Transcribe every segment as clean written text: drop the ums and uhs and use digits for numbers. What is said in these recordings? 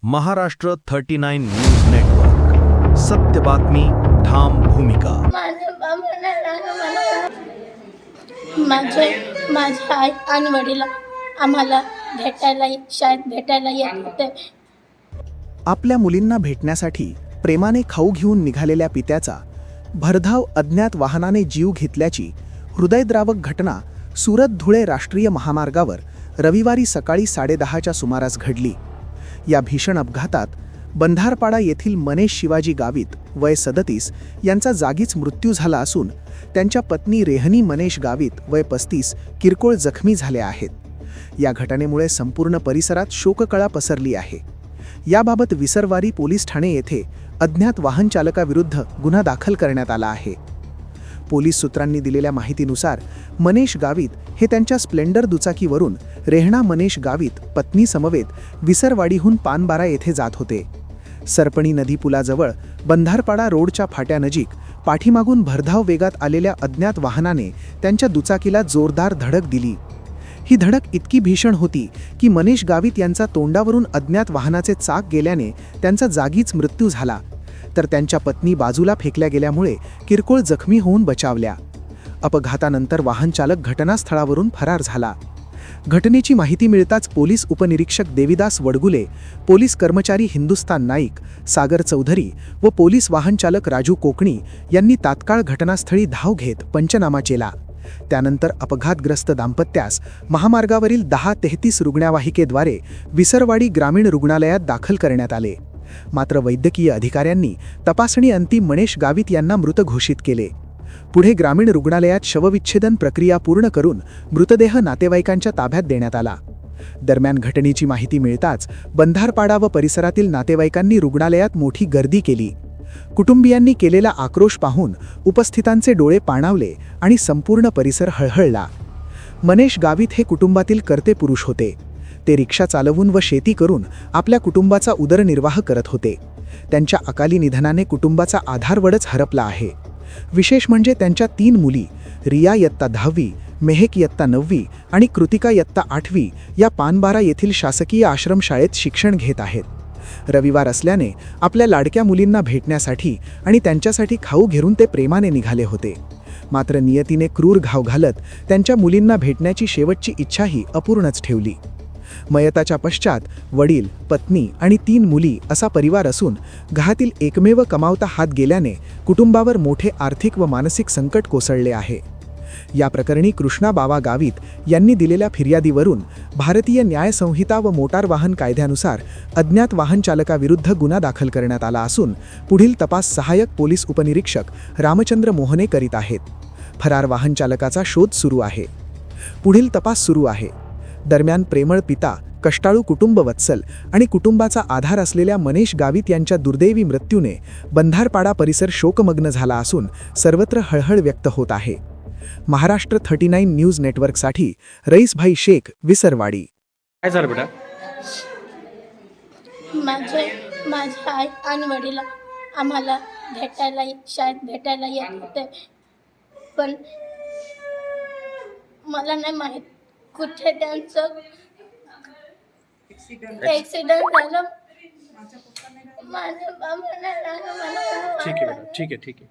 Maharashtra 39 news network. सत्य बातमी, ठाम भूमिका. माझ्या आई आणि वडील आम्हाला शाळेत भेटायला येत होते. आपल्या मुलींना भेटण्यासाठी प्रेमाने खाऊ घेऊन निघालेल्या पित्याचा भरधाव अज्ञात वाहनाने जीव घेतल्याची हृदयद्रावक घटना सुरत धुळे राष्ट्रीय महामार्गावर रविवारी सकाळी 10:30च्या सुमारास घडली. या भीषण अपघातात बंधारपाडा येथील मनेश शिवाजी गावित वय 37 यांचा जागीच मृत्यू झाला असून त्यांच्या पत्नी रेहनी मनेश गावित वय 35 किरकोळ जखमी झाल्या आहेत. या घटनेमुळे संपूर्ण परिसरात शोककळा पसरली आहे. याबाबत विसरवारी पोलीस ठाणे येथे अज्ञात वाहन चालकाविरुद्ध गुन्हा दाखल करण्यात आला आहे. पोलीस सूत्रांनी दिलेल्या माहितीनुसार मनेश गावित हे त्यांच्या स्प्लेंडर दुचाकीवरून रेहना मनेश गावित पत्नी समवेत विसरवाडीहून पानबारा येथे जात होते. सरपणी नदी पुलाजवळ बंधारपाडा रोडच्या फाट्यानजीक पाठीमागून भरधाव वेगात आलेल्या अज्ञात वाहनाने त्यांच्या दुचाकीला जोरदार धडक दिली. ही धडक इतकी भीषण होती की मनेश गावित यांचा तोंडावरून अज्ञात वाहनाचे चाक गेल्याने त्यांचा जागीच मृत्यू झाला, तर त्यांच्या पत्नी बाजूला फेकल्या गेल्यामुळे किरकोळ जखमी होऊन बचावल्या. अपघातानंतर वाहन चालक घटनास्थळावरून फरार झाला. घटनेची माहिती मिळताच पोलीस उपनिरीक्षक देविदास वडगुले, पोलीस कर्मचारी हिंदुस्तान नाईक, सागर चौधरी व पोलीस वाहन चालक राजू कोकणी यांनी तात्काळ घटनास्थळी धाव घेत पंचनामा केला. त्यानंतर अपघातग्रस्त दाम्पत्यास महामार्गावरील 1033 रुग्णवाहिकेद्वारे विसरवाडी ग्रामीण रुग्णालयात दाखल करण्यात आले. मात्र वैद्यकीय अधिकाऱ्यांनी तपासणी अंती मनेश गावित यांना मृत घोषित केले. पुढे ग्रामीण रुग्णालयात शवविच्छेदन प्रक्रिया पूर्ण करून मृतदेह नातेवाईकांच्या ताब्यात देण्यात आला. दरम्यान घटनेची माहिती मिळताच बंधारपाडा व परिसरातील नातेवाईकांनी रुग्णालयात मोठी गर्दी केली. कुटुंबियांनी केलेला आक्रोश पाहून उपस्थितांचे डोळे पाणावले आणि संपूर्ण परिसर हळहळला. मनेश गावित हे कुटुंबातील कर्ते पुरुष होते. ते रिक्षा चालवून व शेती करून आपल्या कुटुंबाचा उदरनिर्वाह करत होते. त्यांच्या अकाली निधनाने कुटुंबाचा आधारवडच हरपला आहे. विशेष म्हणजे त्यांच्या 3 मुली रिया इयत्ता 10वी, मेहक इयत्ता 9वी आणि कृतिका इयत्ता 8वी या पानबारा येथील शासकीय आश्रमशाळेत शिक्षण घेत आहेत. रविवार असल्याने आपल्या लाडक्या मुलींना भेटण्यासाठी आणि त्यांच्यासाठी खाऊ घेऊन ते प्रेमाने निघाले होते. मात्र नियतीने क्रूर घाव घालत त्यांच्या मुलींना भेटण्याची शेवटची इच्छाही अपूर्णच ठेवली. मयताच्या पश्चात वडील, पत्नी आणि 3 मुली असा परिवार असून घरातील एकमेव कमावता हात गेल्याने कुटुंबावर मोठे आर्थिक व मानसिक संकट कोसळले आहे. या प्रकरणी कृष्णा बावा गावित यांनी दिलेल्या फिर्यादीवरून भारतीय न्याय संहिता व मोटार वाहन कायद्यानुसार अज्ञात वाहन चालकाविरुद्ध गुन्हा दाखल करण्यात आला असून पुढील तपास सहाय्यक पोलीस उपनिरीक्षक रामचंद्र मोहने करीत आहेत. फरार वाहन चालकाचा शोध सुरू आहे. पुढील तपास सुरू आहे. दरम्यान प्रेमळ पिता, कष्टाळू कुटुंबवत्सल आणि कुटुंबाचा आधार असलेल्या मनेश गावित यांच्या दुर्दैवी मृत्यूने बंधारपाडा परिसर शोकमग्न झाला असून सर्वत्र हळहळ व्यक्त होत आहे. महाराष्ट्र 39 न्यूज नेटवर्कसाठी रईसभाई शेख, विसरवाडी. काय झालं बेटा? माझ्या आई आणि वडील आम्हाला शाळेत भेटायला येत होते. पण मला नाही माहित कुठे त्यांचं ऍक्सिडेंट झालं. माझ्या बाबांना ठीक आहे बेटा, ठीक आहे.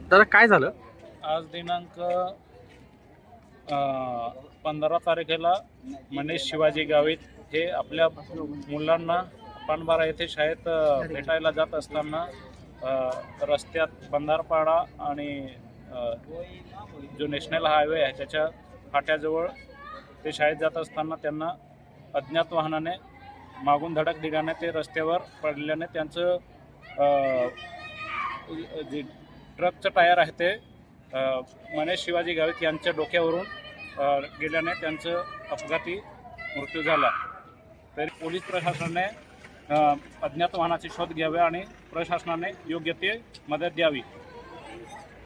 दादा काय झालं? आज दिनांक 15 तारखेला मनेश शिवाजी गावित हे आपल्या मुलांना पानबारा येथे शाळेत भेटायला जात असताना रस्त्यात बंधारपाडा आणि जो नॅशनल हायवे आहे त्याच्या फाट्याजवळ ते शाळेत जात असताना त्यांना अज्ञात वाहनाने मागून धडक दिल्याने ते रस्त्यावर पडल्याने त्यांचं जे ट्रकचं टायर आहे ते मनेश शिवाजी गावित यांच्या डोक्यावरून गेल्याने त्यांचं अपघाती मृत्यू झाला. तरी पोलीस प्रशासनाने अज्ञात वाहनाचे शोध घ्यावे आणि प्रशासनाने योग्य ते मदत द्यावी.